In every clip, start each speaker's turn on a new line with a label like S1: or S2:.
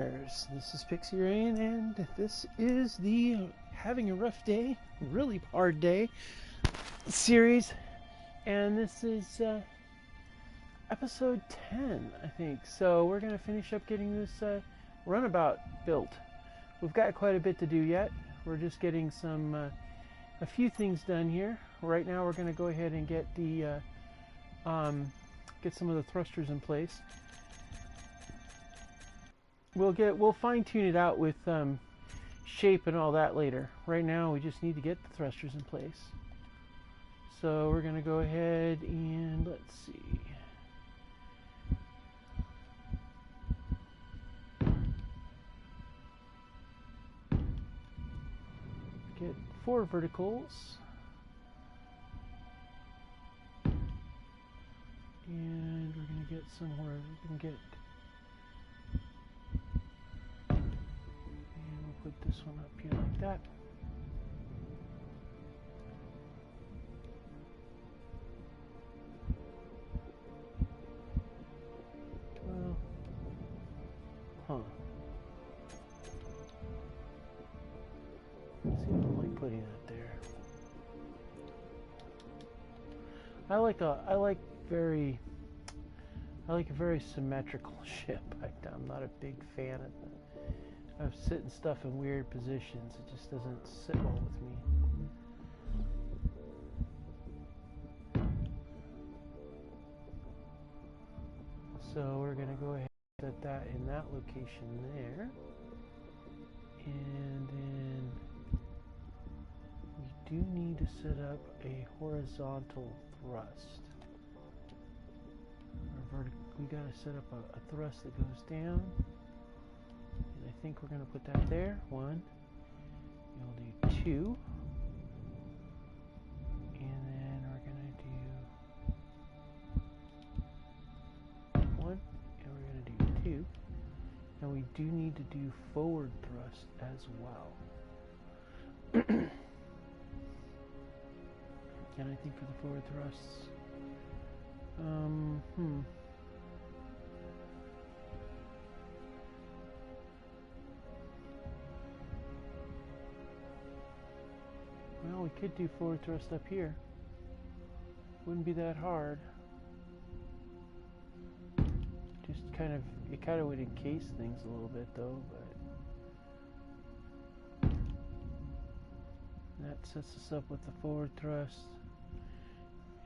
S1: This is Pixie Rain, and this is the Having a Rough Day, Really Hard Day series, and this is episode 10, I think. So we're going to finish up getting this runabout built. We've got quite a bit to do yet. We're just getting a few things done here. Right now we're going to go ahead and get get some of the thrusters in place. We'll fine tune it out with shape and all that later. Right now we just need to get the thrusters in place. So we're gonna go ahead and let's see. Get 4 verticals. And we're gonna get somewhere we can get. Put this one up here like that. Well, let's see, I don't like putting that there. I like a very symmetrical ship. I'm not a big fan of sitting stuff in weird positions. It just doesn't sit well with me. So we're going to go ahead and set that in that location there. And then we do need to set up a horizontal thrust. We got to set up a thrust that goes down. I think we're going to put that there. 1. We'll do 2. And then we're going to do 1. And we're going to do 2. And we do need to do forward thrust as well. And I think for the forward thrusts, well, we could do forward thrust up here. Wouldn't be that hard. Just it kind of would encase things a little bit though, but that sets us up with the forward thrust.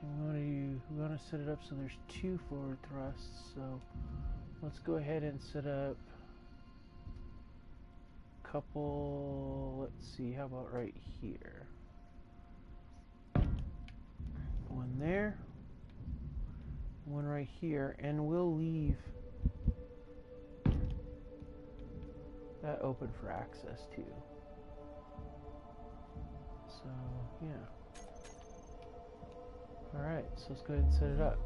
S1: And we want to set it up so there's 2 forward thrusts. So let's go ahead and set up a couple. Let's see, how about right here? 1 there, 1 right here, and we'll leave that open for access too. So yeah. Alright, so let's go ahead and set it up.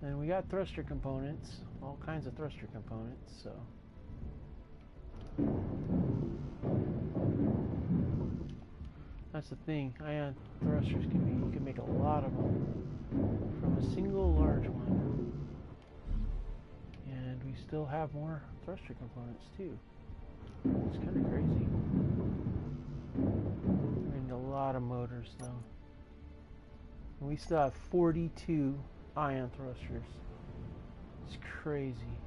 S1: And we got thruster components, all kinds of thruster components, so. That's the thing, ion thrusters you can make a lot of them from a single large one. And we still have more thruster components too. It's kind of crazy. We need a lot of motors though. And we still have 42 ion thrusters. It's crazy.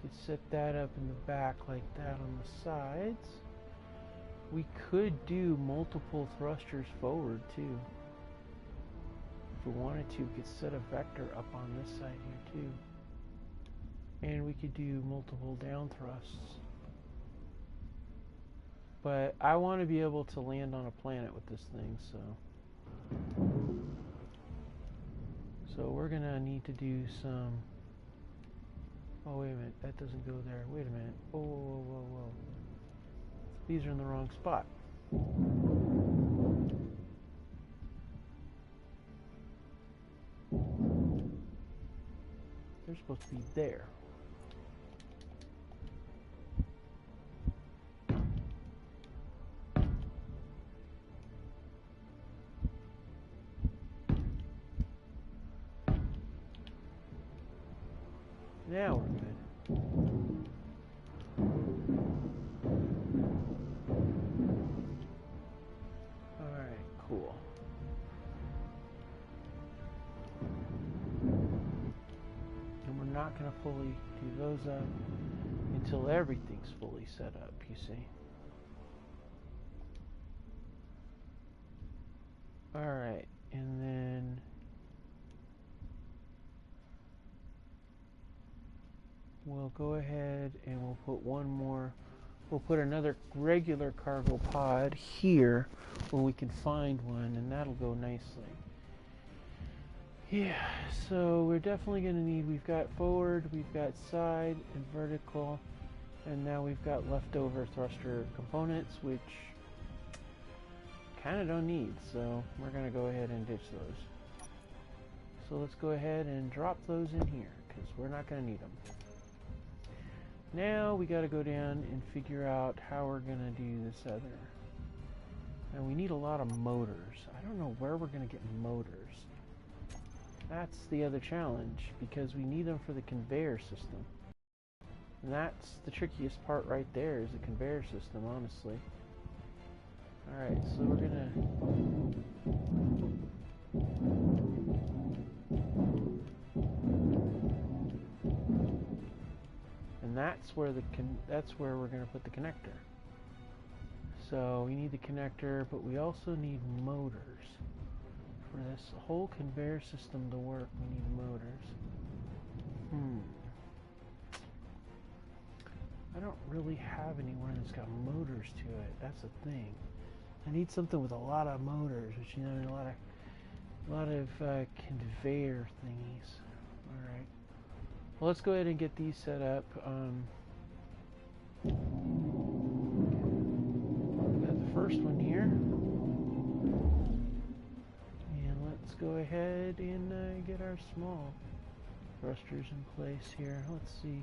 S1: You could set that up in the back like that on the sides. We could do multiple thrusters forward too. If we wanted to, we could set a vector up on this side here too. And we could do multiple down thrusts. But I want to be able to land on a planet with this thing, so we're gonna need to do some. Oh wait a minute, that doesn't go there. Wait a minute. Oh, whoa. These are in the wrong spot. They're supposed to be there. Now we're good. Alright, cool. And we're not going to fully do those up until everything's fully set up, you see. Alright, and then we'll go ahead and we'll put one more. We'll put another regular cargo pod here when we can find one, and that'll go nicely. Yeah, so we're definitely going to need, we've got forward, we've got side and vertical, and now we've got leftover thruster components, which kind of don't need, so we're going to go ahead and ditch those. So let's go ahead and drop those in here, because we're not going to need them. Now we got to go down and figure out how we're going to do this other. And we need a lot of motors. I don't know where we're going to get motors. That's the other challenge, because we need them for the conveyor system. And that's the trickiest part right there, is the conveyor system, honestly. Alright, so we're going and that's where we're going to put the connector. So we need the connector, but we also need motors. For this whole conveyor system to work, we need motors. I don't really have anywhere that's got motors to it. That's the thing. I need something with a lot of motors, which, you know, a lot of conveyor thingies. All right. Well, let's go ahead and get these set up. We got the first one here. Let's go ahead and get our small thrusters in place here. Let's see.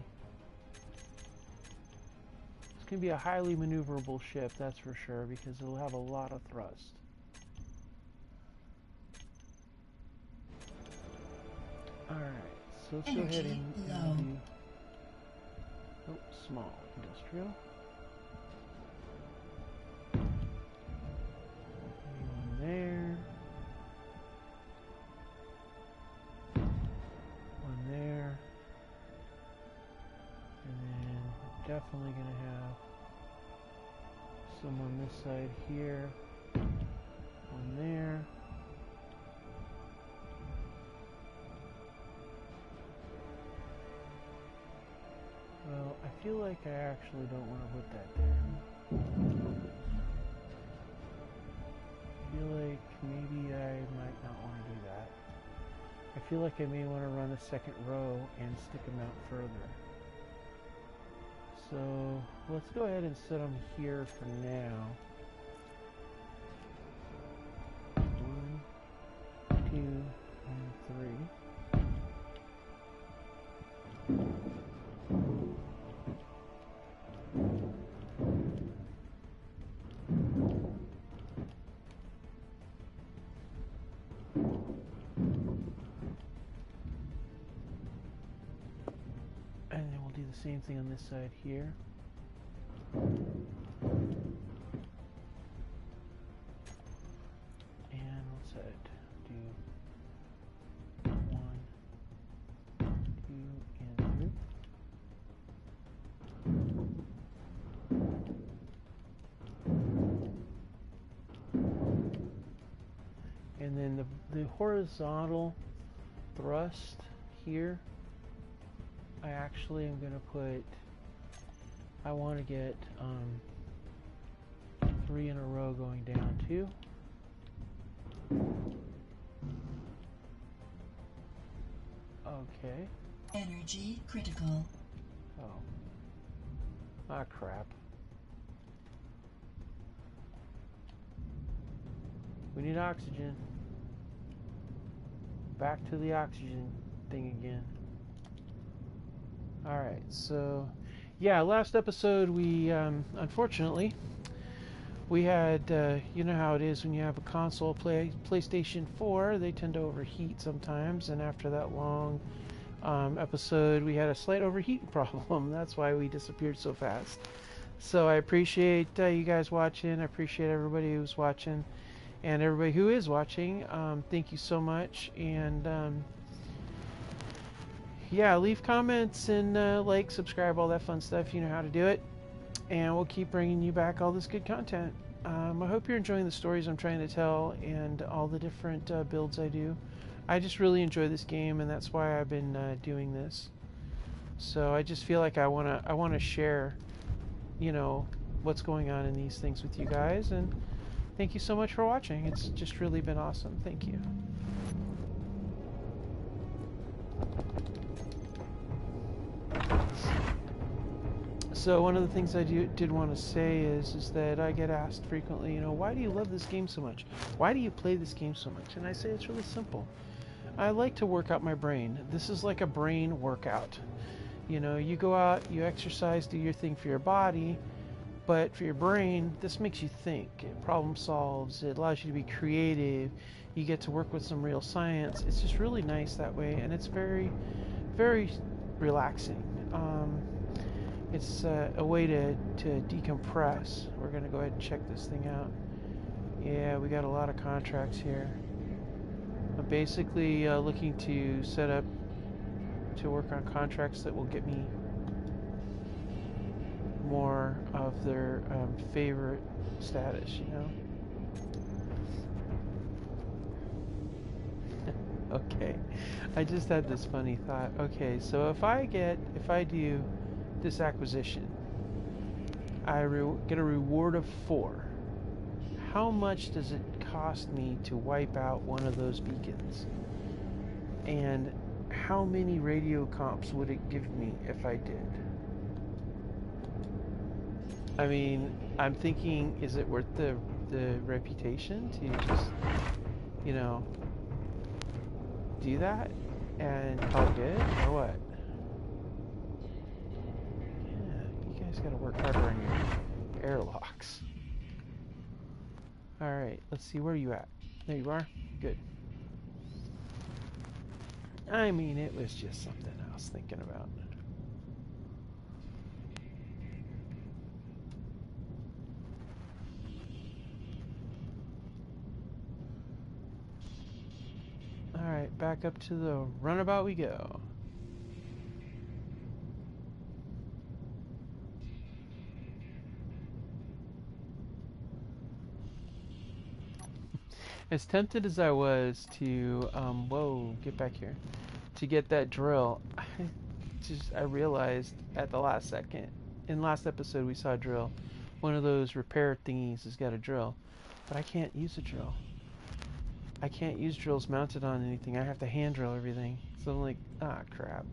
S1: It's going to be a highly maneuverable ship, that's for sure, because it'll have a lot of thrust. Alright, so let's go ahead and do... Oh, small industrial. One there. There, and then we're definitely going to have some on this side here, one there, well, I feel like I actually don't want to put that there. I feel like maybe I might not want to do that. I feel like I may want to run a second row and stick them out further. So let's go ahead and set them here for now. 1, 2, and 3. And then we'll do the same thing on this side here. And let's do 1, 2, and 3. And then the horizontal thrust here, I actually am going to put, I want to get 3 in a row going down too. Okay.
S2: Energy critical.
S1: Oh. Ah, crap. We need oxygen. Back to the oxygen thing again. Alright, so yeah, last episode we unfortunately we had you know how it is when you have a console PlayStation 4, they tend to overheat sometimes, and after that long episode we had a slight overheat problem. That's why we disappeared so fast. So I appreciate you guys watching. I appreciate everybody who's watching, and everybody who is watching. Thank you so much, and yeah, leave comments and like, subscribe, all that fun stuff. You know how to do it. And we'll keep bringing you back all this good content. I hope you're enjoying the stories I'm trying to tell and all the different builds I do. I just really enjoy this game, and that's why I've been doing this. So I just feel like I wanna share, you know, what's going on in these things with you guys. And thank you so much for watching. It's just really been awesome. Thank you. So one of the things I did want to say is that I get asked frequently, you know, why do you love this game so much? Why do you play this game so much? And I say it's really simple. I like to work out my brain. This is like a brain workout. You know, you go out, you exercise, do your thing for your body, but for your brain, this makes you think. It problem solves. It allows you to be creative. You get to work with some real science. It's just really nice that way, and it's very, very relaxing. It's a way to decompress. We're going to go ahead and check this thing out. Yeah, we got a lot of contracts here. I'm basically looking to set up to work on contracts that will get me more of their favorite status, you know? Okay, I just had this funny thought. Okay, so if I do this acquisition, I get a reward of 4. How much does it cost me to wipe out one of those beacons? And how many radio comps would it give me if I did? I mean, I'm thinking, is it worth the reputation to just, you know, do that and call it good, or what? You guys gotta work harder on your airlocks. Alright, let's see, where are you at? There you are? Good. I mean, it was just something I was thinking about. Alright, back up to the runabout we go. As tempted as I was to, whoa, get back here, to get that drill, I realized at the last second, in last episode we saw a drill. One of those repair thingies has got a drill, but I can't use a drill. I can't use drills mounted on anything. I have to hand drill everything. So I'm like, ah, crap.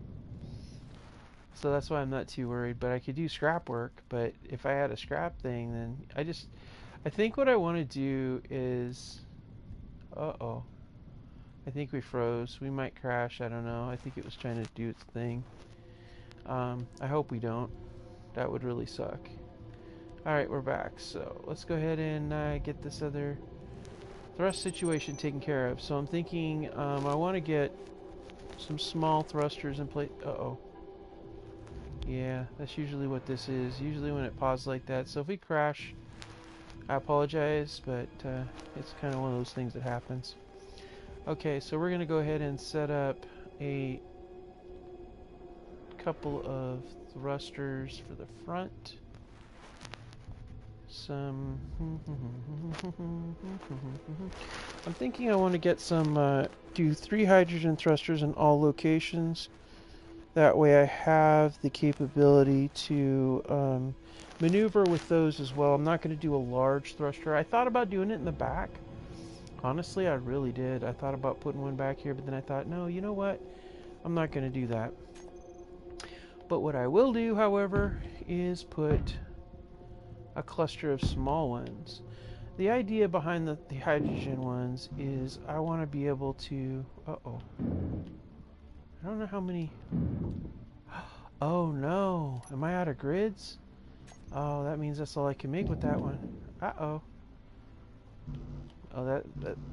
S1: So that's why I'm not too worried, but I could do scrap work, but if I had a scrap thing, then I think what I want to do is, uh-oh. I think we froze. We might crash. I don't know. I think it was trying to do its thing. I hope we don't. That would really suck. Alright, we're back. So let's go ahead and get this other thrust situation taken care of. So I'm thinking I want to get some small thrusters in place. Uh-oh. Yeah, that's usually what this is. Usually when it pauses like that. So if we crash, I apologize, but it's kind of one of those things that happens. Okay, so we're going to go ahead and set up a couple of thrusters for the front. Some... I'm thinking I want to get some, do 3 hydrogen thrusters in all locations. That way I have the capability to maneuver with those as well. I'm not going to do a large thruster. I thought about doing it in the back. Honestly, I really did. I thought about putting one back here, but then I thought, no, you know what? I'm not going to do that. But what I will do, however, is put a cluster of small ones. The idea behind the hydrogen ones is I want to be able to... Uh-oh. I don't know how many... Oh no, am I out of grids? Oh, that means that's all I can make with that one. Uh-oh. Oh,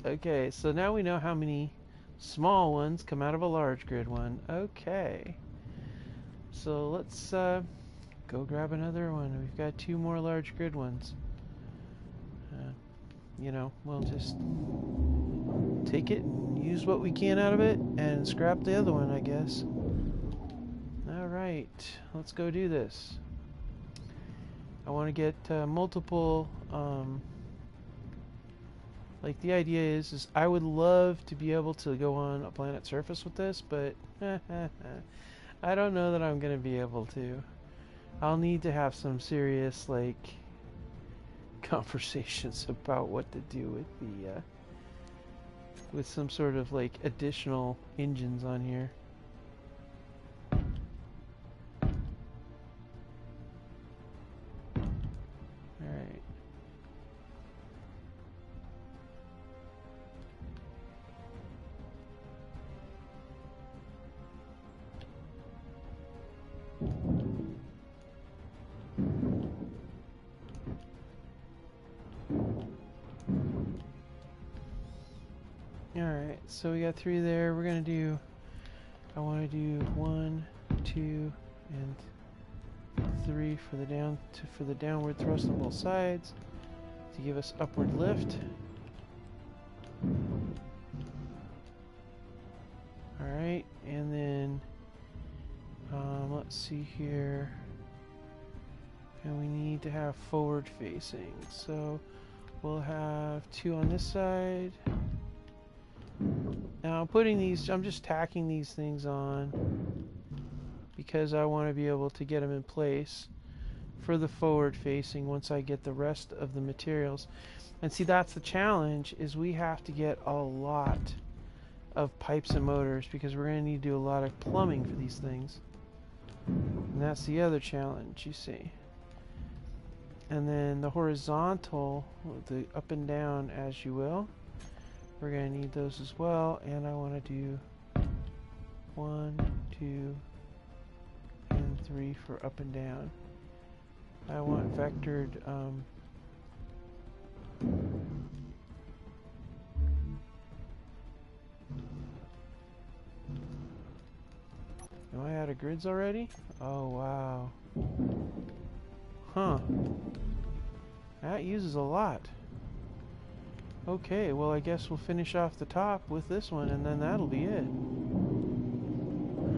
S1: okay, so now we know how many small ones come out of a large grid one. Okay. So let's go grab another one. We've got 2 more large grid ones. You know, we'll just take it and use what we can out of it and scrap the other one, I guess. Alright, let's go do this. I want to get multiple, like the idea is I would love to be able to go on a planet's surface with this, but I don't know that I'm going to be able to. I'll need to have some serious, like, conversations about what to do with the, with some sort of, like, additional engines on here. Alright. Alright, so we got 3 there. We're gonna do, I want to do 1, 2, and 3 for the downward thrust on both sides to give us upward lift. Alright, and then let's see here. And we need to have forward facing. So we'll have 2 on this side. Now I'm just tacking these things on because I want to be able to get them in place for the forward facing once I get the rest of the materials. And see, that's the challenge, is we have to get a lot of pipes and motors because we're going to need to do a lot of plumbing for these things. And that's the other challenge, you see. And then the horizontal, the up and down as you will, we're going to need those as well. And I want to do 1, 2, and 3 for up and down. I want vectored am I out of grids already? Oh wow. Huh. That uses a lot. Okay, well I guess we'll finish off the top with this one and then that'll be it.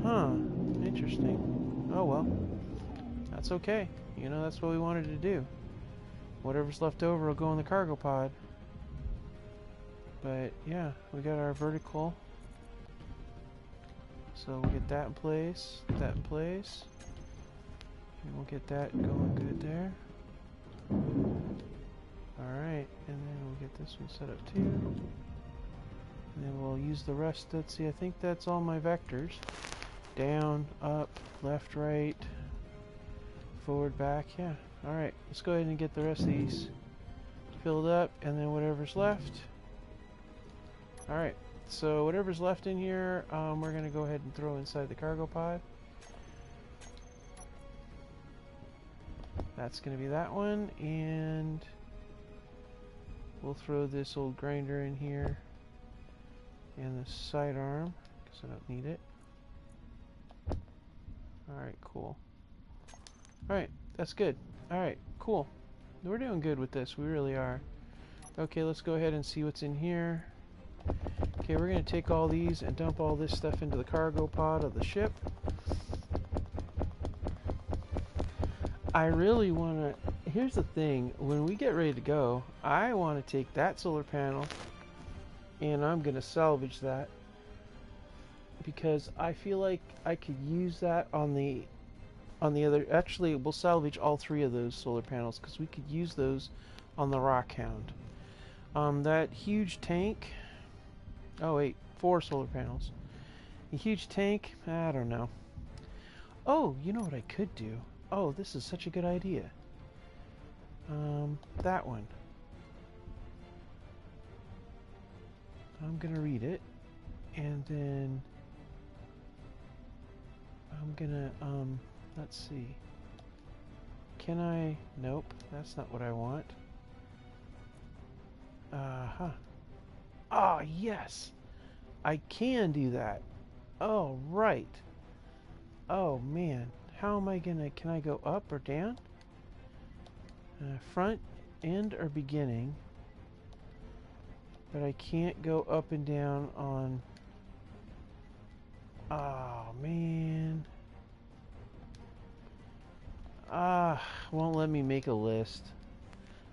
S1: Huh. Interesting. Oh well. That's okay. You know, that's what we wanted to do. Whatever's left over will go in the cargo pod. But yeah, we got our vertical. So we'll get that in place, that in place. And we'll get that going good there. Alright, and then we'll get this one set up too. And then we'll use the rest. Let's see, I think that's all my vectors. Down, up, left, right, forward, back, yeah. Alright, let's go ahead and get the rest of these filled up, and then whatever's left. Alright, so whatever's left in here, we're going to go ahead and throw inside the cargo pod. That's going to be that one, and we'll throw this old grinder in here, and the sidearm, because I don't need it. Alright, cool. Alright, that's good. Alright, cool. We're doing good with this, we really are. Okay, let's go ahead and see what's in here. Okay, we're going to take all these and dump all this stuff into the cargo pod of the ship. I really want to... Here's the thing, when we get ready to go, I want to take that solar panel and I'm going to salvage that because I feel like I could use that on the other... Actually, we'll salvage all 3 of those solar panels because we could use those on the Rockhound. That huge tank... Oh wait, 4 solar panels. A huge tank? I don't know. Oh, you know what I could do? Oh, this is such a good idea. That one. I'm gonna read it, and then I'm gonna Let's see. Can I? Nope, that's not what I want. Uh-huh. Ah, yes! I can do that. Oh, right. Oh, man. How am I gonna... Can I go up or down? Front, end, or beginning. But I can't go up and down on... Oh, man. Won't let me make a list.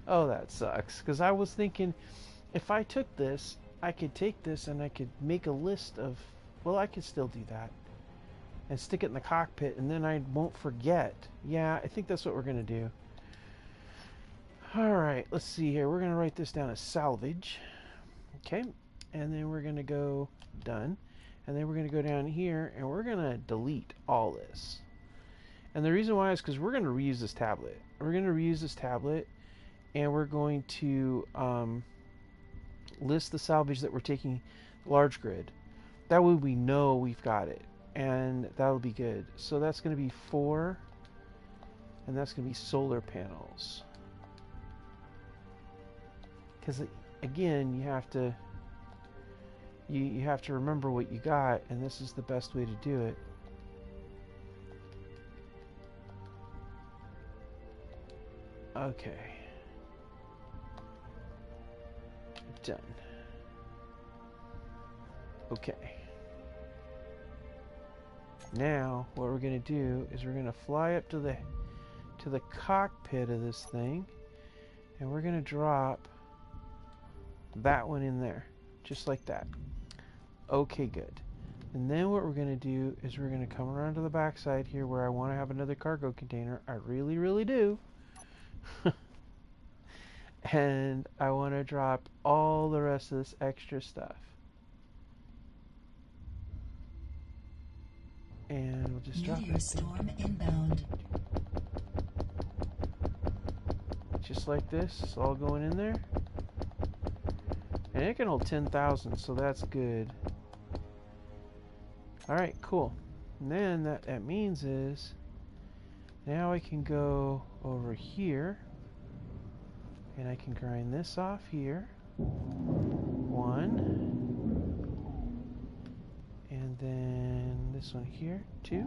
S1: Oh, that sucks. Because I was thinking, if I took this, I could take this and I could make a list of... Well, I could still do that. And stick it in the cockpit, and then I won't forget. Yeah, I think that's what we're going to do. Alright, let's see here. We're going to write this down as salvage. Okay, and then we're going to go done. And then we're going to go down here, and we're going to delete all this. And the reason why is because we're going to reuse this tablet. We're going to reuse this tablet, and we're going to list the salvage that we're taking large grid. That way we know we've got it, and that'll be good. So that's going to be 4, and that's going to be solar panels. Because again, you have to you have to remember what you got, and this is the best way to do it. Okay. Done. Okay. Now, what we're going to do is we're going to fly up to the cockpit of this thing, and we're going to drop that one in there, just like that. Okay, good. And then what we're going to do is we're going to come around to the backside here where I want to have another cargo container. I really, really do. And I want to drop all the rest of this extra stuff. And we'll just drop it.
S2: Storm inbound.
S1: Just like this. It's all going in there. And it can hold 10,000, so that's good. Alright, cool. And then that means is now I can go over here and I can grind this off here. 1. And then this one here, 2.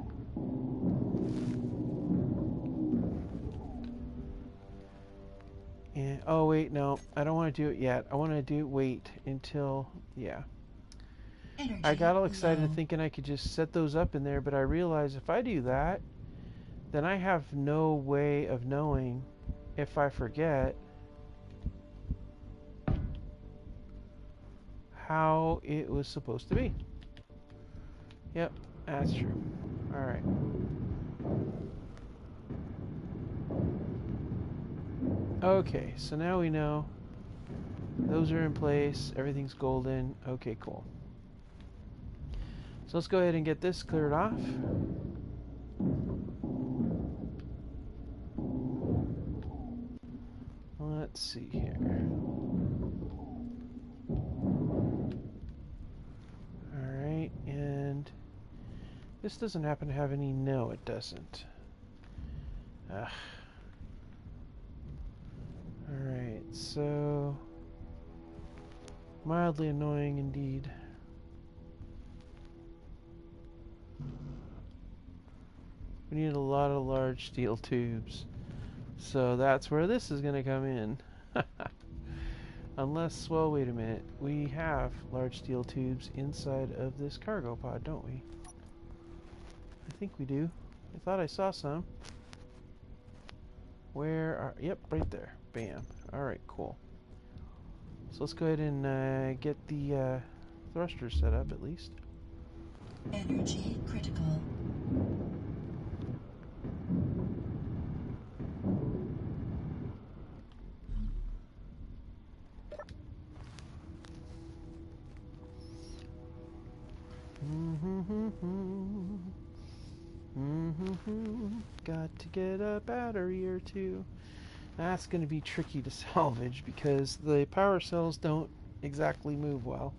S1: And oh wait, no, I don't want to do it yet. I want to wait until, yeah.
S2: Energy
S1: I got all excited
S2: low.
S1: thinking I could just set those up in there, but I realized if I do that, then I have no way of knowing if I forget how it was supposed to be. Yep, that's true. Alright. Okay, so now we know those are in place, everything's golden. Okay, cool. So let's go ahead and get this cleared off. Let's see here. Alright, and this doesn't happen to have any... No, it doesn't. Ugh. Alright, so... mildly annoying indeed. We need a lot of large steel tubes. So that's where this is going to come in. Unless, well, wait a minute. We have large steel tubes inside of this cargo pod, don't we? I think we do. I thought I saw some. Where are... Yep, right there. Bam. Alright, cool. So let's go ahead and get the thrusters set up at least.
S2: Energy critical.
S1: Got to get a battery or two. That's going to be tricky to salvage because the power cells don't exactly move well.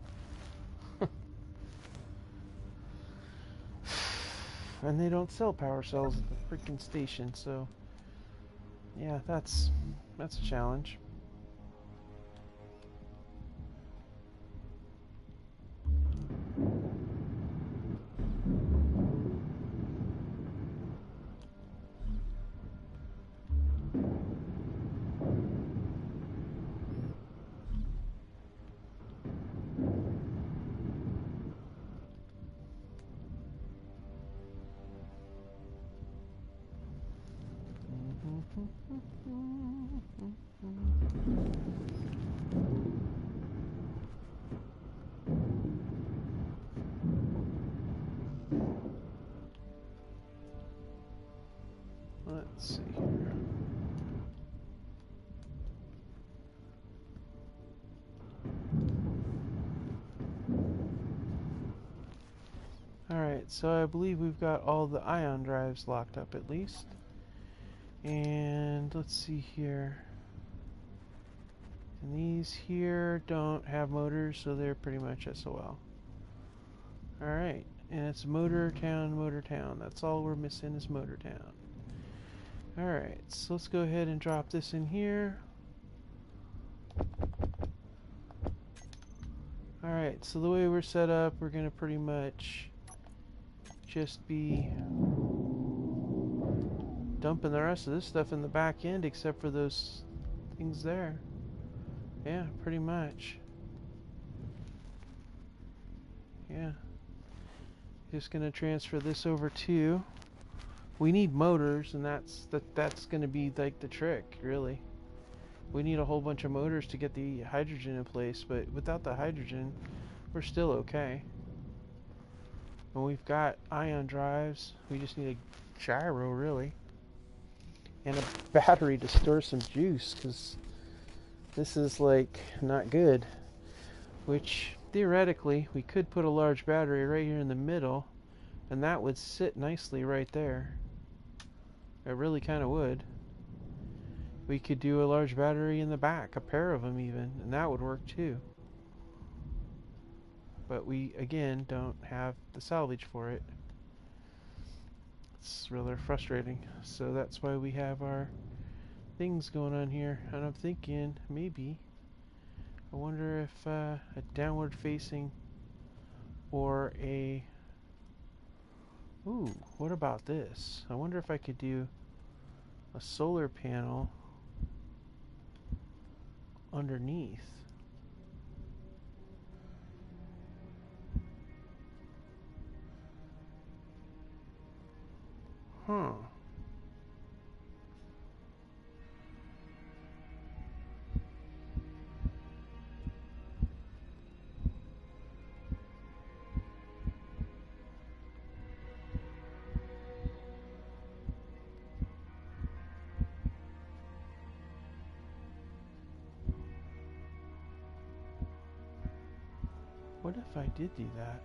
S1: and they don't sell power cells at the freaking station, so yeah, that's a challenge. Let's see here. Alright, so I believe we've got all the ion drives locked up at least. And let's see here. And these here don't have motors, so they're pretty much SOL. Alright, and it's Motor Town. That's all we're missing is Motor Town. Alright, so let's go ahead and drop this in here. Alright, so the way we're set up, we're going to pretty much just be dumping the rest of this stuff in the back end except for those things there. Yeah, pretty much. Yeah. Just going to transfer this over too. We need motors, and that's going to be like the trick, really. We need a whole bunch of motors to get the hydrogen in place, but without the hydrogen, we're still okay. And we've got ion drives. We just need a gyro, really. And a battery to store some juice, because this is, like, not good. Which, theoretically, we could put a large battery right here in the middle, and that would sit nicely right there. It really kind of would. We could do a large battery in the back, a pair of them even, and that would work too. But we, again, don't have the salvage for it. It's rather frustrating. So that's why we have our things going on here. And I'm thinking, maybe, I wonder if a downward facing or a... Ooh, what about this? I wonder if I could do a solar panel underneath. Huh. What if I did do that?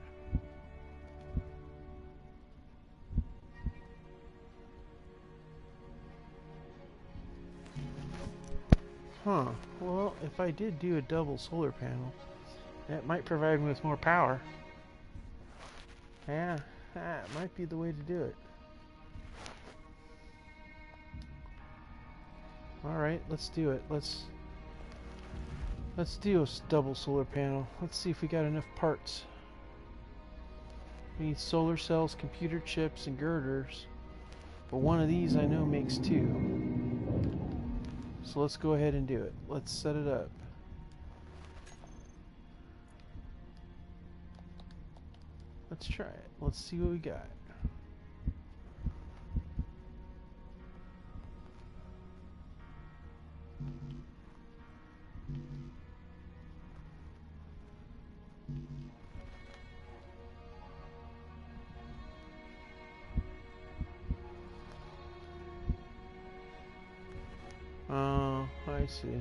S1: Huh. Well, if I did do a double solar panel, that might provide me with more power. Yeah, that might be the way to do it. Alright, let's do it. Let's do a double solar panel. Let's see if we got enough parts. We need solar cells, computer chips, and girders. But one of these I know makes two. So let's go ahead and do it. Let's set it up. Let's try it. Let's see what we got. Oh, I see.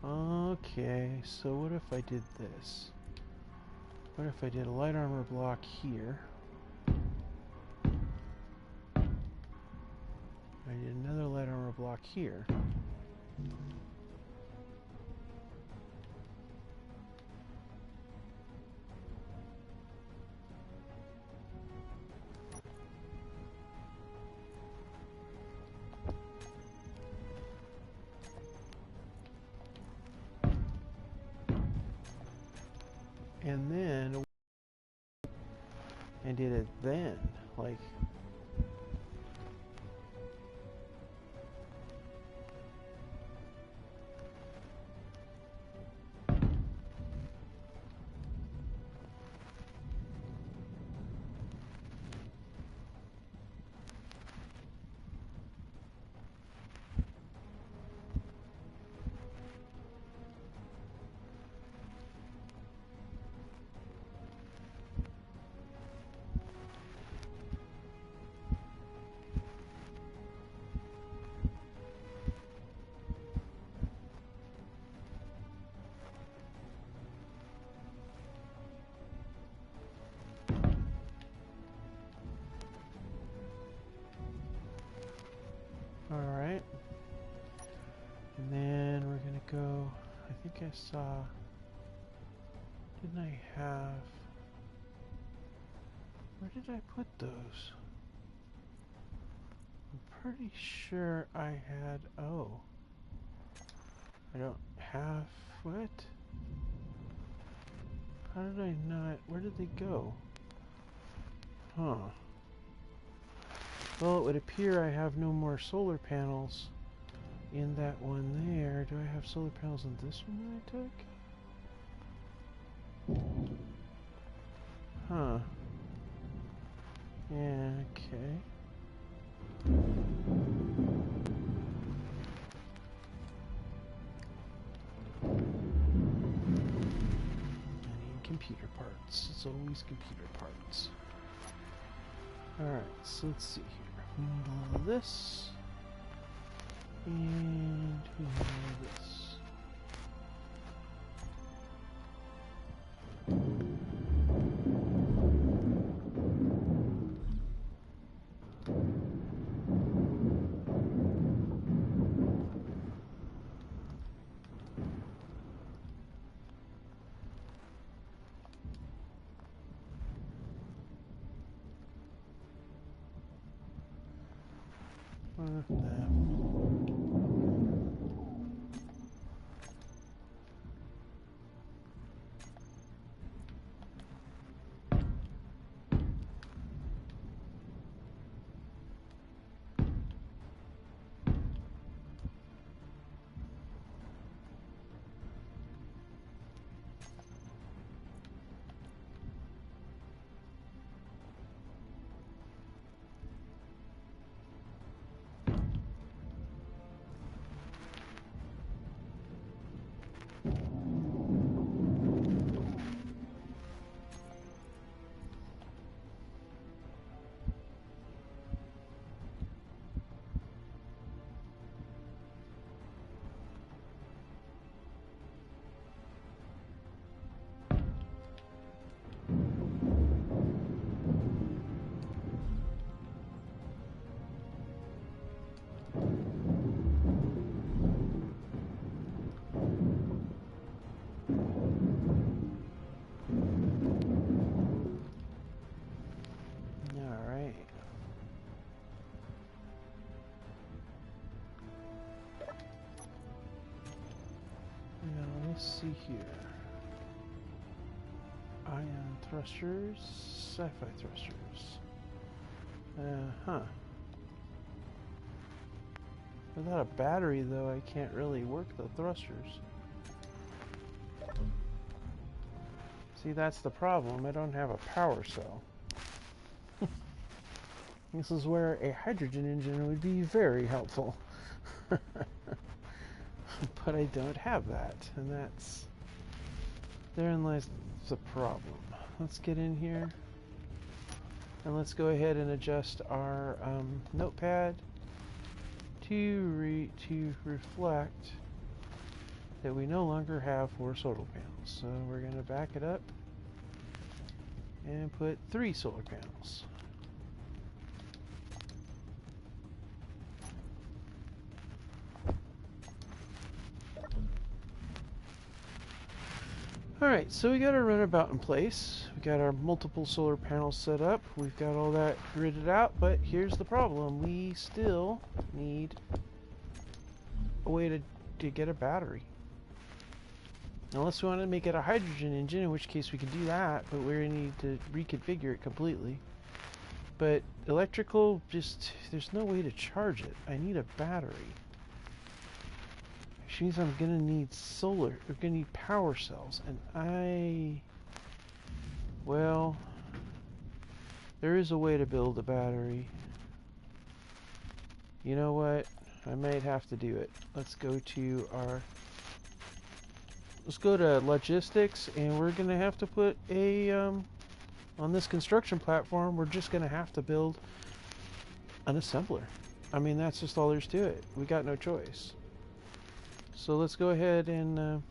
S1: Okay, so what if I did this? What if I did a light armor block here? I did another light armor block here. and then and did it then. Like, alright. And then we're gonna go, I think I saw, didn't I have, where did I put those? I'm pretty sure I had, oh, I don't have, what? How did I not, where did they go? Huh. Well, it would appear I have no more solar panels in that one there. Do I have solar panels in this one that I took? Huh. Yeah, okay. I need computer parts. It's always computer parts. Alright, so let's see here. We need all of this. And we need all of this. Let's see here. Ion thrusters, sci-fi thrusters. Huh. Without a battery, though, I can't really work the thrusters. See, that's the problem. I don't have a power cell. This is where a hydrogen engine would be very helpful. But I don't have that, and that's... therein lies the problem. Let's get in here, and let's go ahead and adjust our notepad to reflect that we no longer have 4 solar panels. So we're going to back it up and put 3 solar panels. Alright, so we got our runabout in place. We got our multiple solar panels set up. We've got all that gridded out, but here's the problem. We still need a way to get a battery. Unless we want to make it a hydrogen engine, in which case we can do that, but we're going to need to reconfigure it completely. But electrical, just, there's no way to charge it. I need a battery. Which means I'm going to need solar, we're going to need power cells, and well, there is a way to build a battery. You know what? I might have to do it. Let's go to logistics, and we're gonna have to put a on this construction platform. We're just gonna have to build an assembler. I mean, that's just all there's to it. We got no choice. So let's go ahead and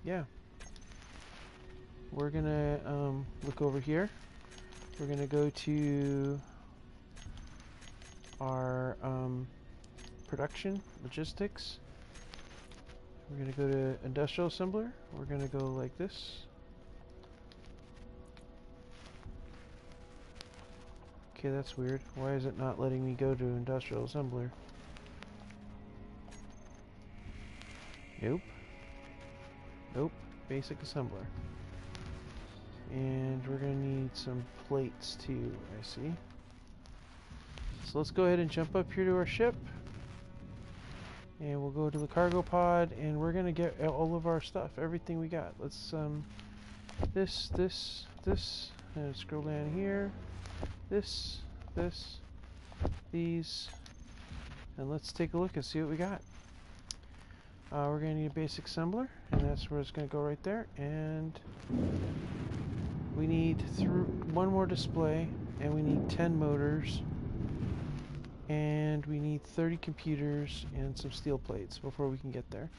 S1: yeah, we're gonna look over here. We're gonna go to our production logistics. We're going to go to industrial assembler. We're going to go like this. Okay, that's weird. Why is it not letting me go to industrial assembler? Nope. Nope. Basic assembler. And we're going to need some plates too, I see. So let's go ahead and jump up here to our ship. And we'll go to the cargo pod, and we're gonna get all of our stuff, everything we got. Let's this, and scroll down here. This, these, and let's take a look and see what we got. We're gonna need a basic assembler, and that's where it's gonna go right there. And we need one more display, and we need 10 motors. And we need 30 computers and some steel plates before we can get there.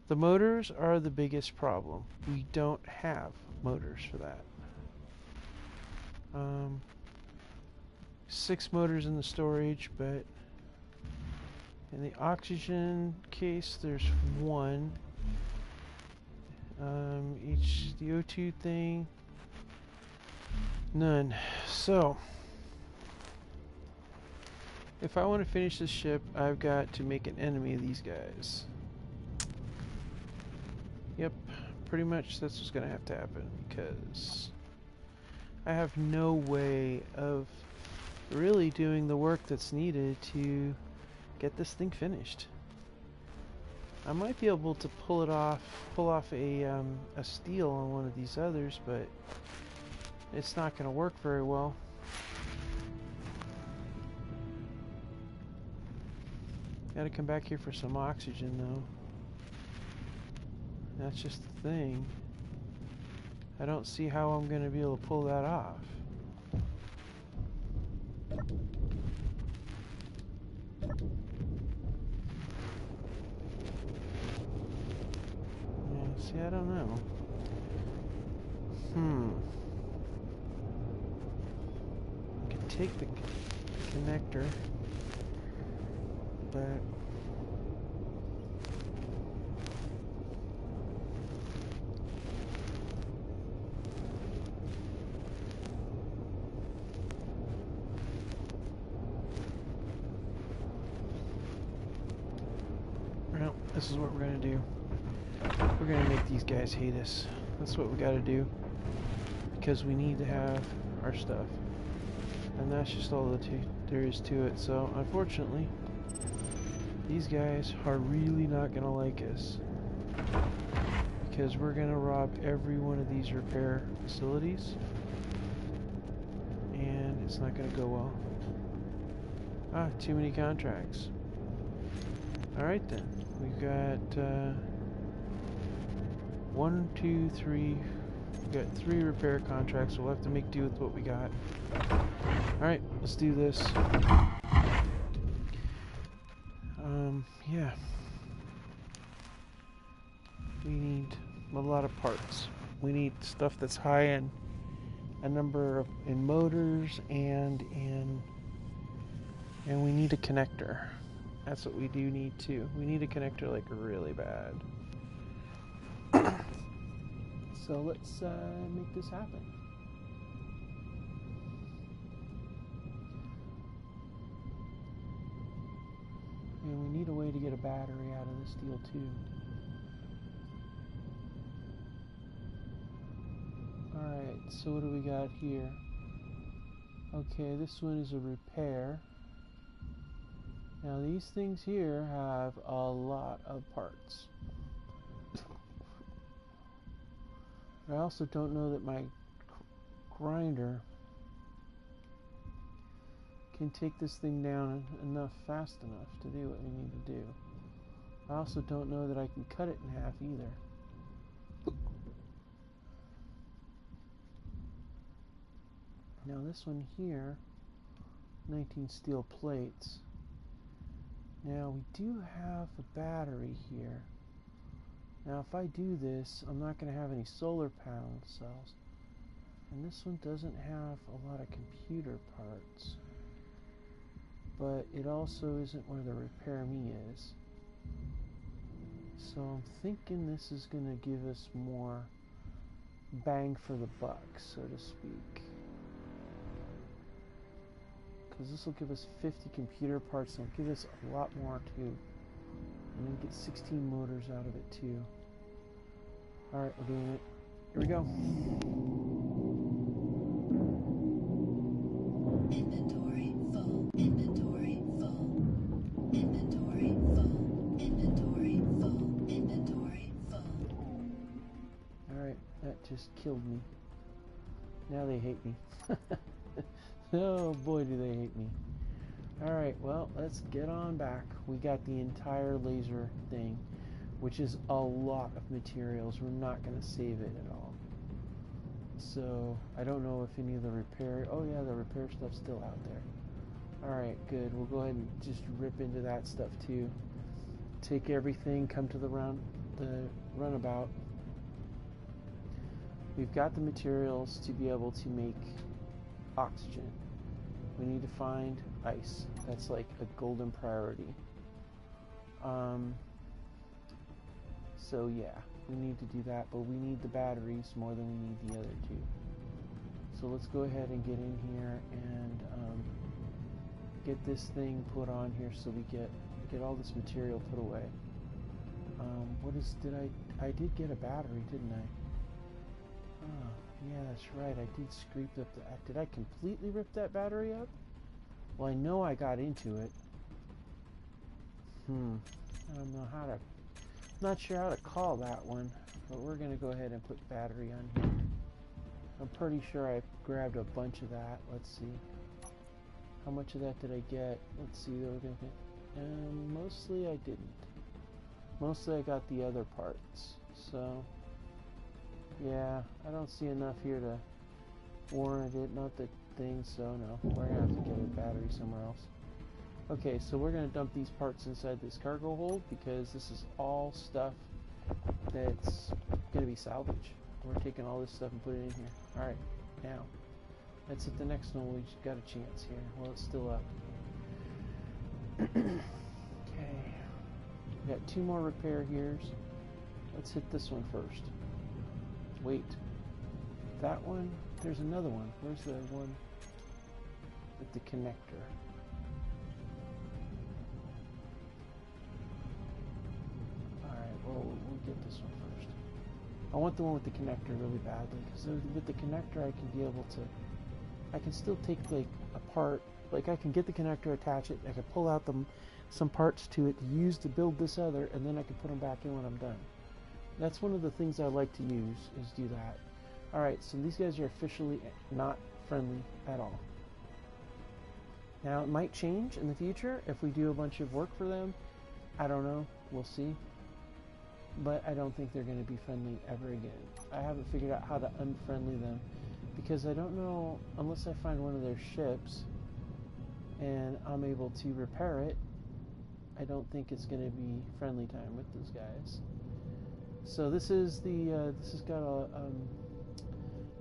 S1: The motors are the biggest problem. We don't have motors for that. 6 motors in the storage, but in the oxygen case there's 1. The O2 thing, none. So if I want to finish this ship, I've got to make an enemy of these guys. Yep, pretty much that's what's going to have to happen, because I have no way of really doing the work that's needed to get this thing finished. I might be able to pull off a steel on one of these others, but it's not going to work very well. Gotta come back here for some oxygen, though. That's just the thing. I don't see how I'm gonna be able to pull that off. Yeah, see, I don't know. I could take the connector. But well, this is what we're gonna do. We're gonna make these guys hate us. That's what we gotta do, because we need to have our stuff, and that's just all that there is to it. So unfortunately, these guys are really not going to like us, because we're going to rob every one of these repair facilities, and it's not going to go well. Ah, too many contracts. Alright then, we've got 1, 2, 3, we've got 3 repair contracts. We'll have to make do with what we got. Alright, let's do this. Yeah. We need a lot of parts. We need stuff that's high in a number of motors and we need a connector. That's what we do need too. We need a connector like really bad. So let's make this happen. And we need a way to get a battery out of the steel too. Alright, so what do we got here? Okay, this one is a repair. Now these things here have a lot of parts. I also don't know that my grinder can take this thing down fast enough to do what we need to do. I also don't know that I can cut it in half either. Now this one here, 19 steel plates. Now we do have a battery here. Now if I do this, I'm not going to have any solar panel cells. And this one doesn't have a lot of computer parts. But it also isn't where the repair me is. So I'm thinking this is going to give us more bang for the buck, so to speak. Because this will give us 50 computer parts, and it'll give us a lot more too. And then get 16 motors out of it too. Alright, we're doing it. Here we go.
S2: Inventory full. Inventory full. Inventory full. Inventory full. Inventory full.
S1: Alright, that just killed me. Now they hate me. Oh boy, do they hate me. Alright, well, let's get on back. We got the entire laser thing, which is a lot of materials. We're not going to save it at all. So, I don't know if any of the repair... Oh yeah, the repair stuff's still out there. Alright, good. We'll go ahead and just rip into that stuff too. Take everything, come to the runabout. We've got the materials to be able to make oxygen. We need to find ice. That's like a golden priority. So yeah, we need to do that, but we need the batteries more than we need the other two. So let's go ahead and get in here and get this thing put on here so we get all this material put away. I did get a battery, didn't I? Oh, yeah, that's right. I did scrape up did I completely rip that battery up? Well, I know I got into it. I don't know how to... Not sure how to call that one, but we're going to go ahead and put battery on here. I'm pretty sure I grabbed a bunch of that. Let's see. How much of that did I get? Let's see. Mostly I didn't. Mostly I got the other parts. So... yeah, I don't see enough here to warrant it, not the thing, so no. We're going to have to get a battery somewhere else. Okay, so we're going to dump these parts inside this cargo hold because this is all stuff that's going to be salvage. We're taking all this stuff and putting it in here. Alright, now, let's hit the next one. We just got a chance here. Well, it's still up. Okay, we got 2 more repair here's. Let's hit this one first. Wait, that one? There's another one. Where's the one with the connector? Alright, well, we'll get this one first. I want the one with the connector really badly, because with the connector I can be able to... I can still take, like, apart... Like, I can get the connector, attach it, I can pull out some parts to it to use to build this other, and then I can put them back in when I'm done. That's one of the things I like to use, is do that. Alright, so these guys are officially not friendly at all. Now, it might change in the future if we do a bunch of work for them. I don't know. We'll see. But I don't think they're going to be friendly ever again. I haven't figured out how to unfriendly them, because I don't know, unless I find one of their ships and I'm able to repair it, I don't think it's going to be friendly time with those guys. So this is the, this has got a,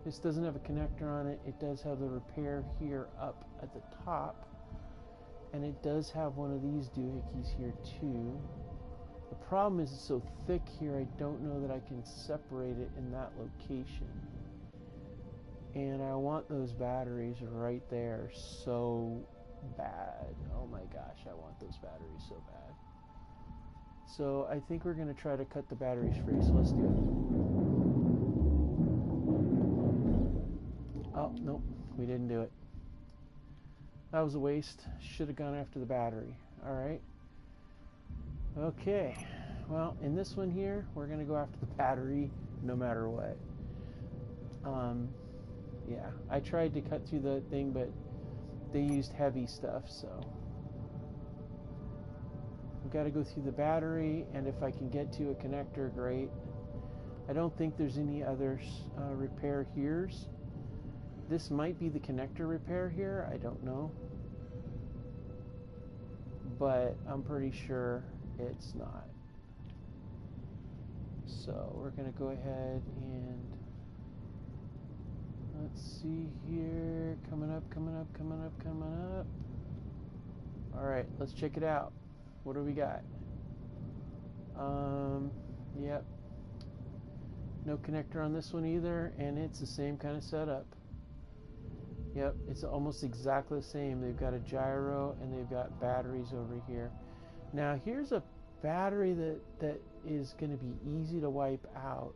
S1: this doesn't have a connector on it. It does have the repair here up at the top. And it does have one of these doohickeys here too. The problem is it's so thick here, I don't know that I can separate it in that location. And I want those batteries right there so bad. Oh my gosh, I want those batteries so bad. So I think we're going to try to cut the batteries free, so let's do it. Nope, we didn't do it. That was a waste. Should have gone after the battery. Alright. Okay. Well, in this one here, we're going to go after the battery no matter what. Yeah, I tried to cut through the thing, but they used heavy stuff, so I've got to go through the battery, and if I can get to a connector, great. I don't think there's any other repair here's. This might be the connector repair here, I don't know, but I'm pretty sure it's not. So we're going to go ahead and let's see here. Coming up. Alright, let's check it out. What do we got? Yep. No connector on this one either, and it's the same kind of setup. Yep, it's almost exactly the same. They've got a gyro and they've got batteries over here. Now here's a battery that is going to be easy to wipe out.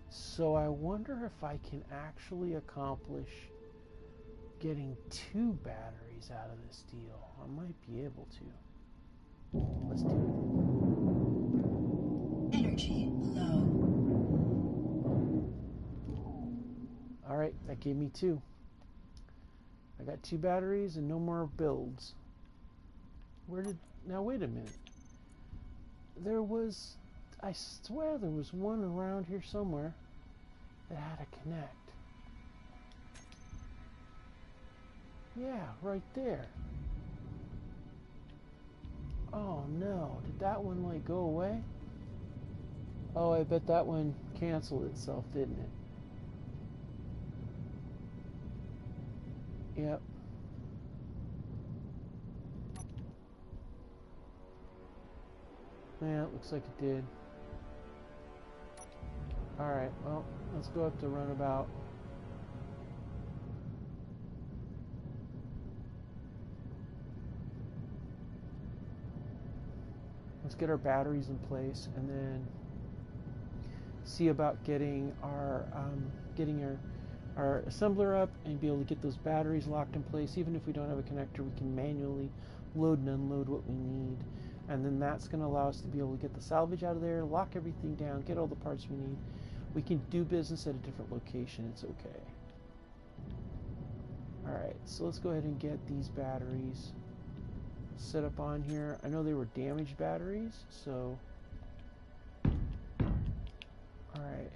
S1: So I wonder if I can actually accomplish getting 2 batteries out of this deal. I might be able to. Let's do
S2: it. Energy low.
S1: Alright, that gave me 2. I got 2 batteries and no more builds. Now wait a minute. I swear there was one around here somewhere that had a connect. Yeah, right there. Oh no, did that one like go away? Oh, I bet that one canceled itself, didn't it? Yep. Yeah, it looks like it did. Alright, well, let's go up to runabout. Let's get our batteries in place and then see about getting our assembler up and be able to get those batteries locked in place. Even if we don't have a connector, we can manually load and unload what we need. And then that's going to allow us to be able to get the salvage out of there, lock everything down, get all the parts we need. We can do business at a different location. It's okay. Alright, so let's go ahead and get these batteries set up on here. I know they were damaged batteries, so... Alright.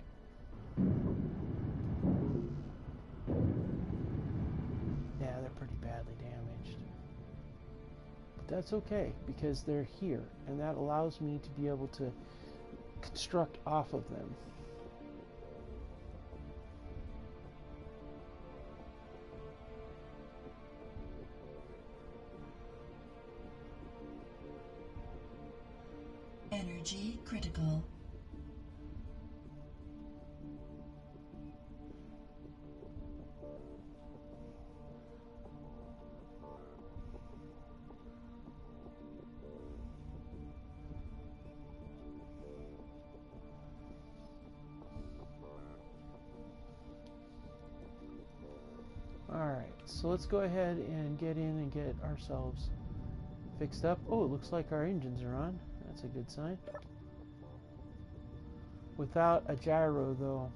S1: Yeah, they're pretty badly damaged. But that's okay, because they're here, and that allows me to be able to construct off of them.
S2: Energy critical.
S1: Alright, so let's go ahead and get in and get ourselves fixed up. Oh, it looks like our engines are on. That's a good sign. Without a gyro, though.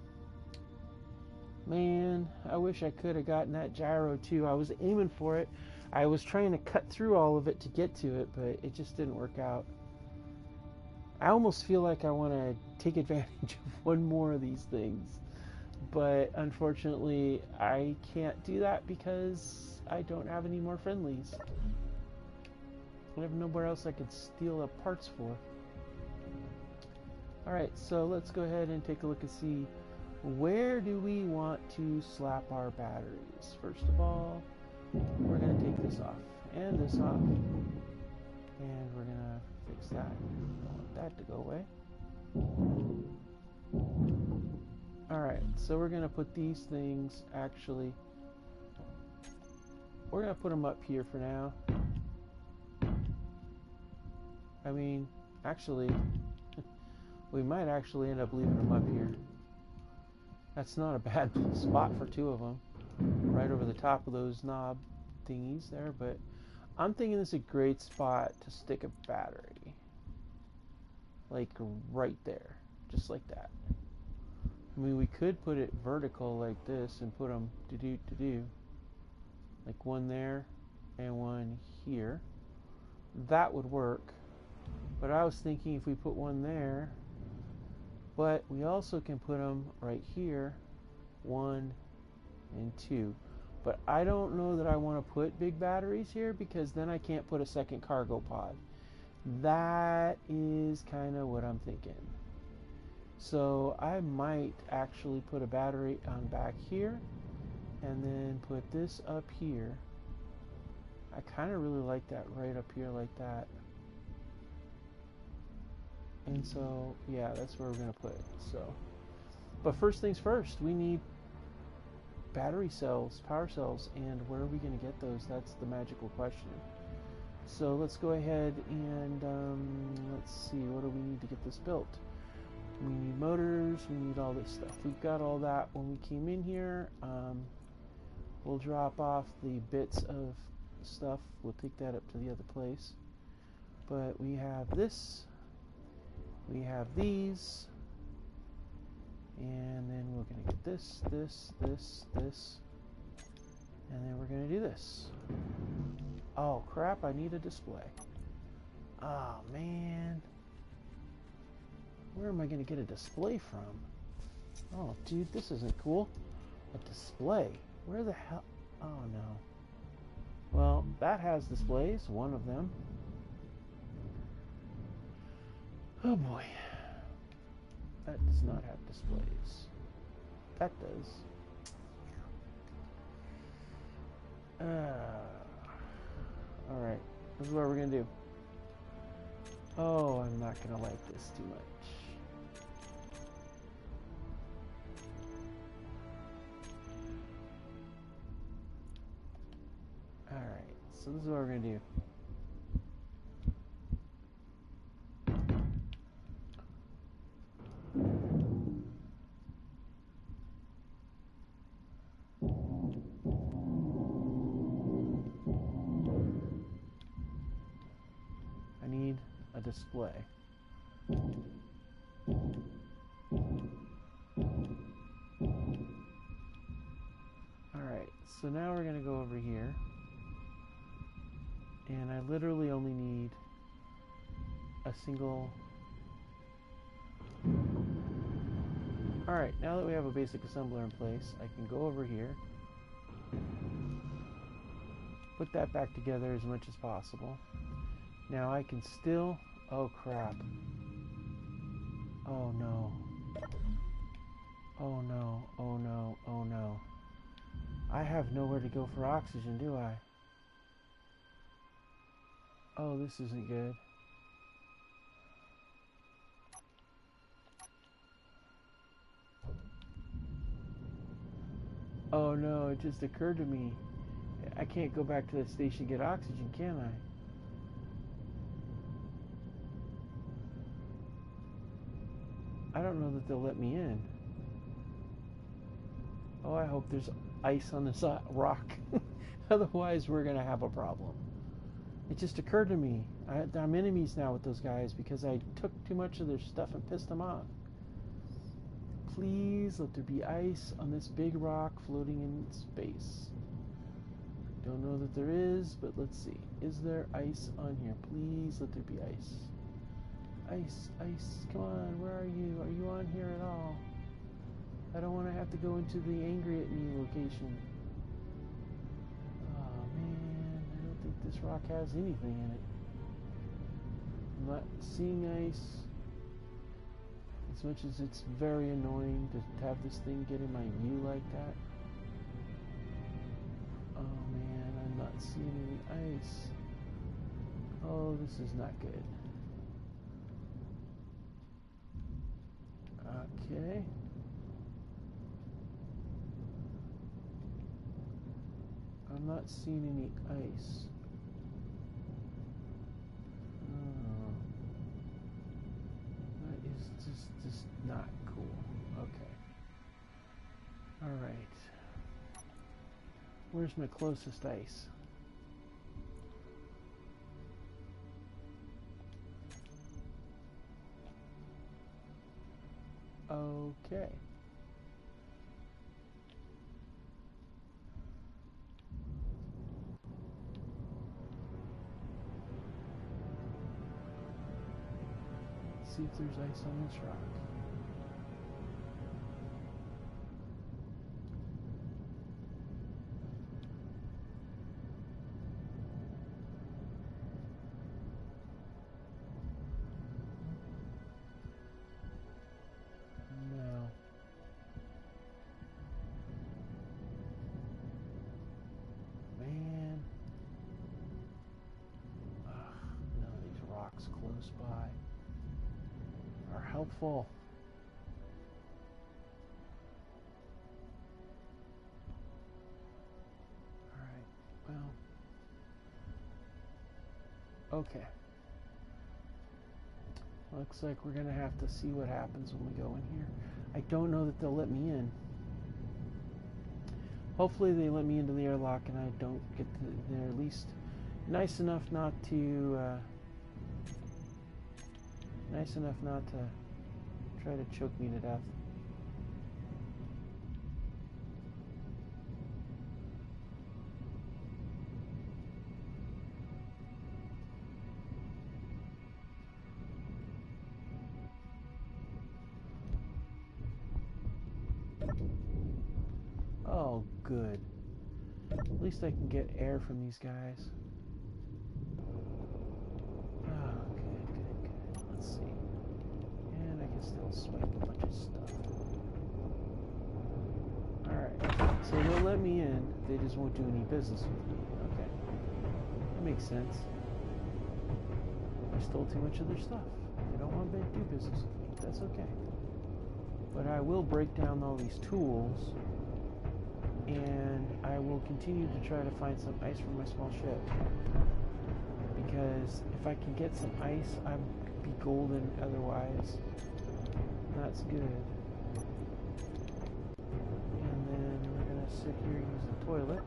S1: Man, I wish I could have gotten that gyro, too. I was aiming for it. I was trying to cut through all of it to get to it, but it just didn't work out. I almost feel like I want to take advantage of one more of these things. But unfortunately, I can't do that because I don't have any more friendlies. I have nowhere else I could steal the parts for. Alright, so let's go ahead and take a look and see where do we want to slap our batteries. First of all, we're going to take this off and this off. And we're going to fix that. Don't want that to go away. Alright, so we're going to put these things actually... We're going to put them up here for now. I mean, actually, we might actually end up leaving them up here. That's not a bad spot for 2 of them. right over the top of those knob thingies there, but I'm thinking this is a great spot to stick a battery. Like right there, just like that. I mean, we could put it vertical like this and put them to-do, like one there and one here. That would work. But I was thinking if we put one there, but we also can put them right here, 1 and 2. But I don't know that I want to put big batteries here because then I can't put a second cargo pod. That is kind of what I'm thinking. So I might actually put a battery on back here and then put this up here. I kind of really like that right up here like that. And so, yeah, that's where we're going to put it. So, but first things first, we need battery cells, power cells, and where are we going to get those? That's the magical question. So let's go ahead and let's see, what do we need to get this built? We need motors, we need all this stuff. We've got all that when we came in here. We'll drop off the bits of stuff. We'll take that up to the other place. But we have this, we have these, and then we're going to get this, and then we're going to do this. Oh crap, I need a display. Oh man. Where am I going to get a display from? Oh dude, this isn't cool. A display? Where the hell? Oh no. Well, that has displays, one of them. Oh boy. That does not have displays. That does. Alright, this is what we're going to do. Oh, I'm not going to like this too much. Alright, so this is what we're going to do. I need a display. Alright, so now we're going to go over here. And I literally only need a single... Alright, now that we have a basic assembler in place, I can go over here, put that back together as much as possible. Now I can still... Oh crap. Oh no. Oh no, oh no, oh no. I have nowhere to go for oxygen, do I? Oh, this isn't good. Oh no, it just occurred to me. I can't go back to the station to get oxygen, can I? I don't know that they'll let me in. Oh, I hope there's ice on this rock. Otherwise, we're going to have a problem. It just occurred to me. I'm enemies now with those guys because I took too much of their stuff and pissed them off. Please let there be ice on this big rock floating in space. Don't know that there is, but let's see. Is there ice on here? Please let there be ice. Ice, ice, come on, where are you? Are you on here at all? I don't want to have to go into the angry at me location. Oh man, I don't think this rock has anything in it. I'm not seeing ice. As much as it's very annoying to have this thing get in my view like that. Oh man, I'm not seeing any ice. Oh, this is not good. Okay. I'm not seeing any ice. Oh. That is just not cool. Okay. Alright. Where's my closest ice? Okay. Let's see if there's ice on this rock. No. Man. Ugh, none of these rocks close by are helpful. Alright, well. Okay. Looks like we're gonna have to see what happens when we go in here. I don't know that they'll let me in. Hopefully they let me into the airlock and I don't get to, they're at least nice enough not to try to choke me to death. Oh, good. At least I can get air from these guys. Oh, good, good, good. Let's see. And I can still swipe a bunch of stuff. Alright, so they'll let me in. They just won't do any business with me. Okay. That makes sense. I stole too much of their stuff. They don't want to do business with me. That's okay. But I will break down all these tools, and I will continue to try to find some ice for my small ship. Because if I can get some ice, I'd be golden. Otherwise, that's good. And then we're going to sit here and use the toilet.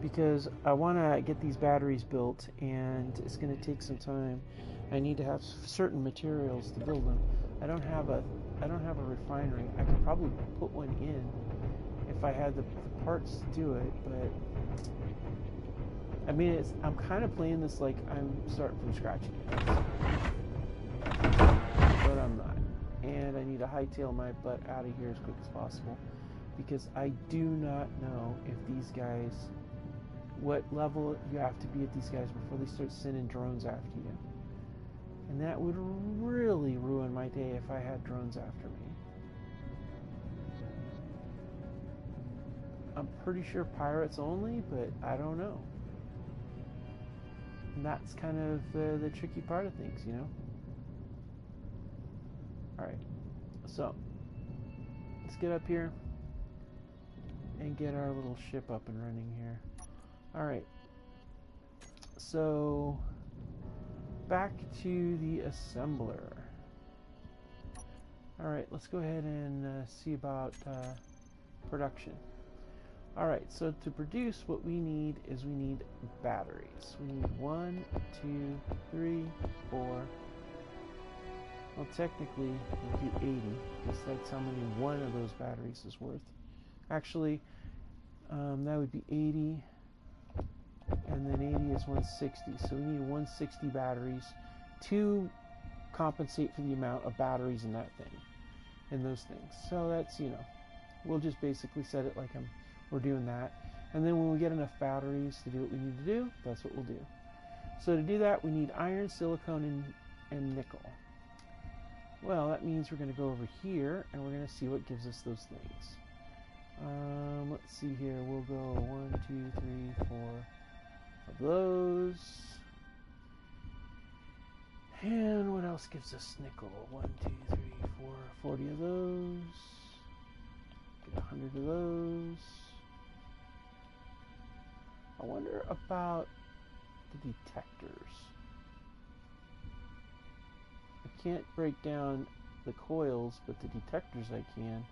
S1: Because I want to get these batteries built, and it's going to take some time. I need to have certain materials to build them. I don't have a refinery. I could probably put one in if I had the parts to do it, but I mean, I'm kind of playing this like I'm starting from scratch again, but I'm not. And I need to hightail my butt out of here as quick as possible, because I do not know if these guys, what level you have to be at these guys before they start sending drones after you. And that would really ruin my day if I had drones after me. I'm pretty sure pirates only, but I don't know. And that's kind of the tricky part of things, you know? Alright, so let's get up here and get our little ship up and running here. Alright, so back to the assembler. Alright, let's go ahead and see about production. Alright, so to produce, what we need is we need batteries. We need 1, 2, 3, 4. Well, technically, we do 80, because that's how many one of those batteries is worth. Actually, that would be 80, and then 80 is 160. So we need 160 batteries to compensate for the amount of batteries in that thing, in those things. So that's, you know, we'll just basically set it like we're doing that. And then when we get enough batteries to do what we need to do, that's what we'll do. So to do that, we need iron, silicone, and nickel. Well, that means we're going to go over here, and we're going to see what gives us those things. Let's see here. We'll go 1, 2, 3, 4 of those. And what else gives us nickel? 1, 2, 3, 4, 40 of those. Get 100 of those. I wonder about the detectors. I can't break down the coils, but the detectors I can.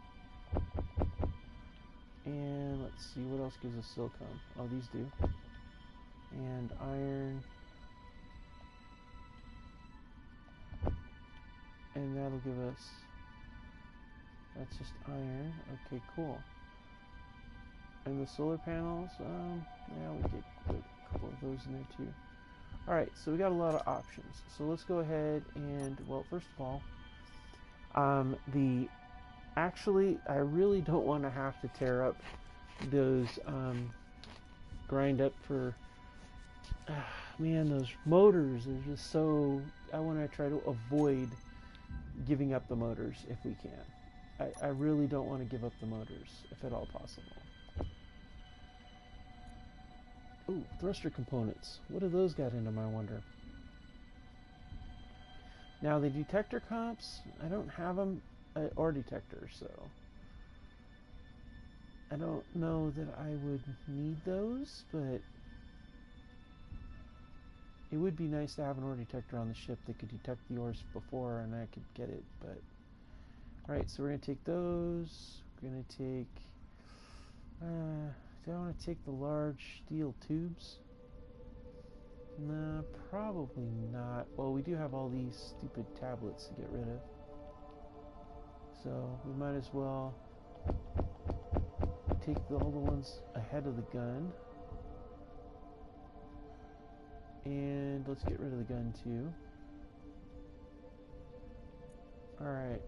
S1: And let's see what else gives us silicone. Oh, these do. And iron. And that'll give us, that's just iron. Okay, cool. And the solar panels, yeah, we get a couple of those in there too. Alright, so we got a lot of options. So let's go ahead and, well, first of all, actually, I really don't want to have to tear up those, grind up for, man, those motors are just so, I want to try to avoid giving up the motors if we can. I really don't want to give up the motors, if at all possible. Ooh, thruster components. What have those got in them, I wonder? Now, the detector comps, I don't have them, or detectors, so I don't know that I would need those, but it would be nice to have an ore detector on the ship that could detect the ores before and I could get it, but alright, so we're going to take those. We're going to take, do I want to take the large steel tubes? No, probably not. Well, we do have all these stupid tablets to get rid of. So we might as well take all the ones ahead of the gun. And let's get rid of the gun too. Alright.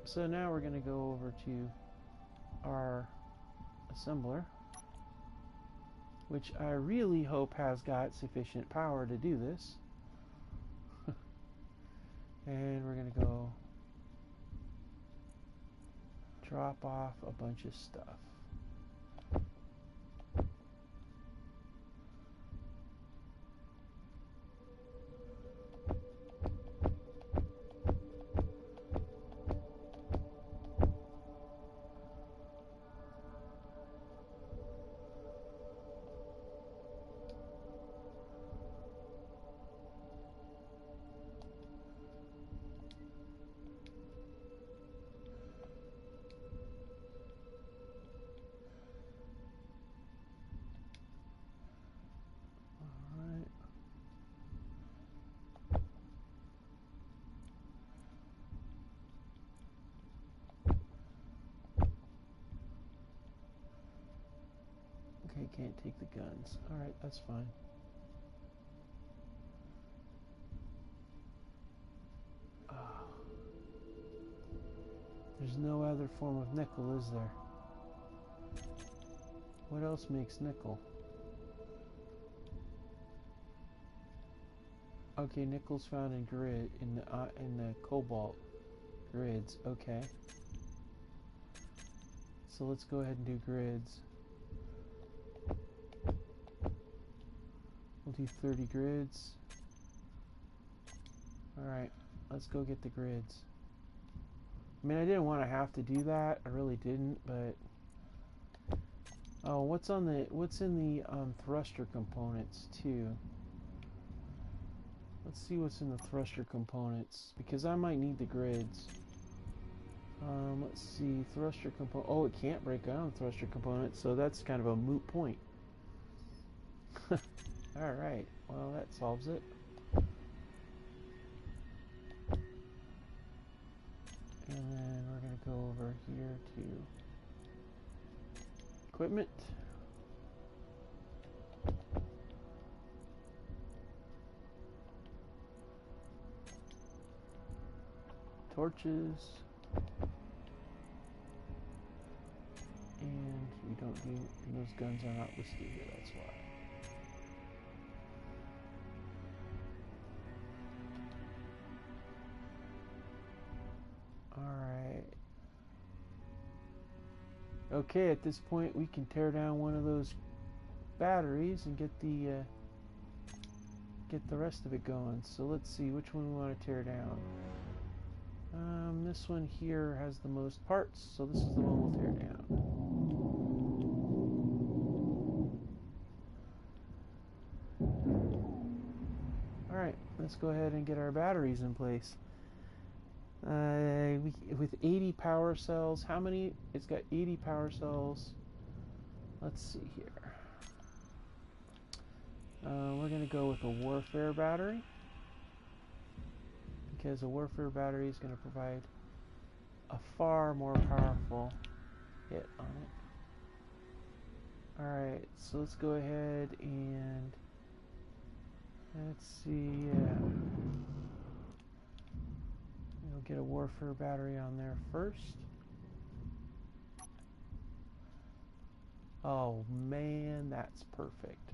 S1: So now we're going to go over to our assembler, which I really hope has got sufficient power to do this. And we're going to go drop off a bunch of stuff. Okay, can't take the guns. Alright, that's fine. There's no other form of nickel, is there? What else makes nickel? Okay, nickel's found in in the cobalt grids. Okay. So let's go ahead and do grids. We'll do 30 grids. Alright, let's go get the grids. I mean, I didn't want to have to do that. I really didn't, but... Oh, what's in the thruster components, too? Let's see what's in the thruster components, because I might need the grids. Let's see, thruster component. Oh, it can't break down thruster components, so that's kind of a moot point. Alright, well, that solves it. And then we're going to go over here to equipment. Torches. And we don't do, those guns are not listed here, that's why. Alright. Okay, at this point we can tear down one of those batteries and get the rest of it going. So let's see which one we want to tear down. This one here has the most parts, so this is the one we'll tear down. Alright, let's go ahead and get our batteries in place. With 80 power cells, how many? It's got 80 power cells. Let's see here. We're going to go with a warfare battery, because a warfare battery is going to provide a far more powerful hit on it. Alright, so let's go ahead and let's see, we'll get a warfare battery on there first. Oh man, that's perfect.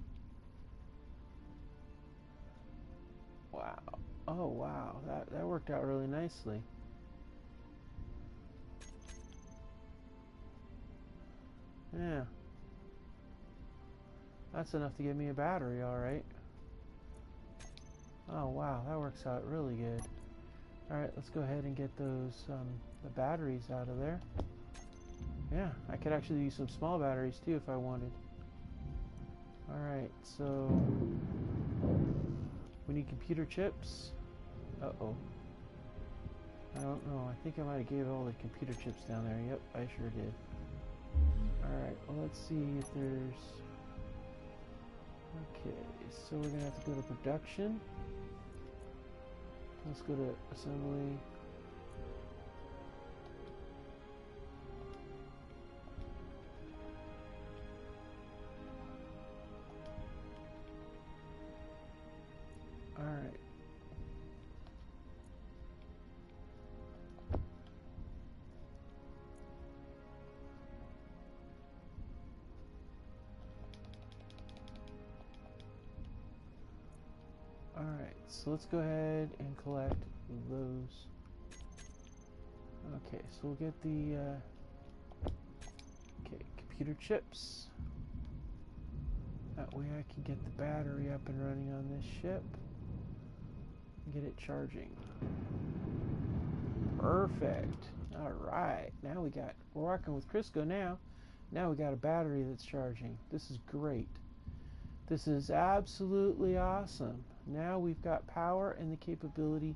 S1: Wow. Oh wow, that worked out really nicely. Yeah. That's enough to give me a battery, alright. Oh wow, that works out really good. Alright, let's go ahead and get those the batteries out of there. Yeah, I could actually use some small batteries too if I wanted. Alright, so we need computer chips. Uh-oh. I don't know. I think I might have gave all the computer chips down there. Yep, I sure did. Alright, well, let's see if there's... Okay, so we're going to have to go to production. Let's go to assembly. Alright. Alright, so let's go ahead and collect those. Okay, so we'll get the okay, computer chips. That way I can get the battery up and running on this ship and get it charging. Perfect. Alright, now we're working with Crisco now. Now we got a battery that's charging. This is great. This is absolutely awesome. Now we've got power and the capability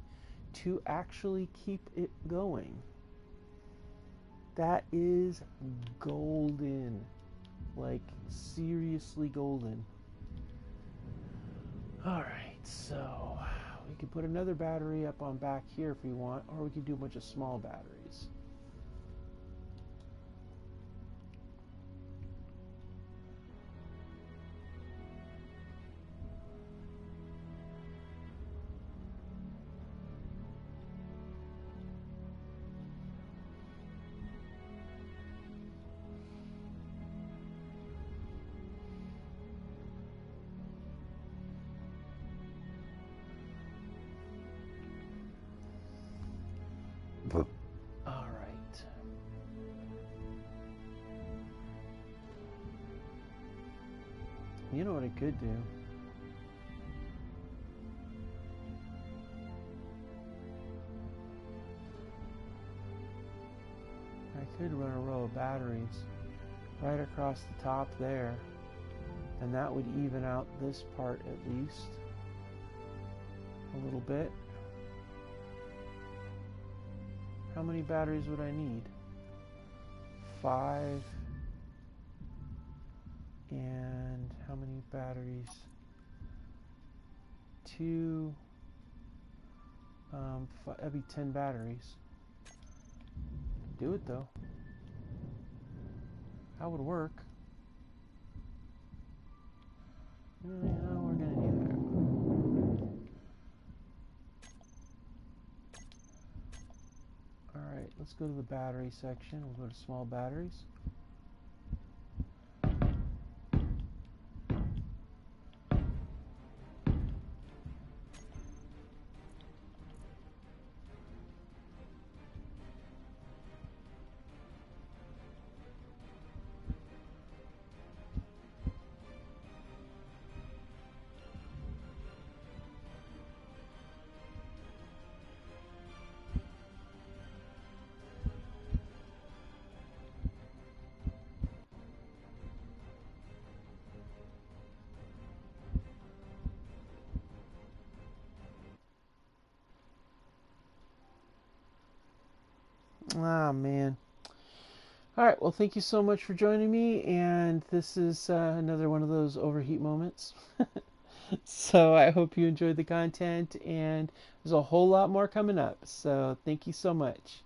S1: to actually keep it going. That is golden. Like, seriously golden. Alright, so we can put another battery up on back here if we want, or we can do a bunch of small batteries. Alright. You know what I could do? I could run a row of batteries right across the top there, and that would even out this part at least a little bit. How many batteries would I need? 5. And how many batteries? 2. That'd be 10 batteries. Do it though. That would work. No, we're gonna do that. Alright, let's go to the battery section. We'll go to small batteries. All right, well, thank you so much for joining me, and this is another one of those overheat moments. So I hope you enjoyed the content, and there's a whole lot more coming up. So thank you so much.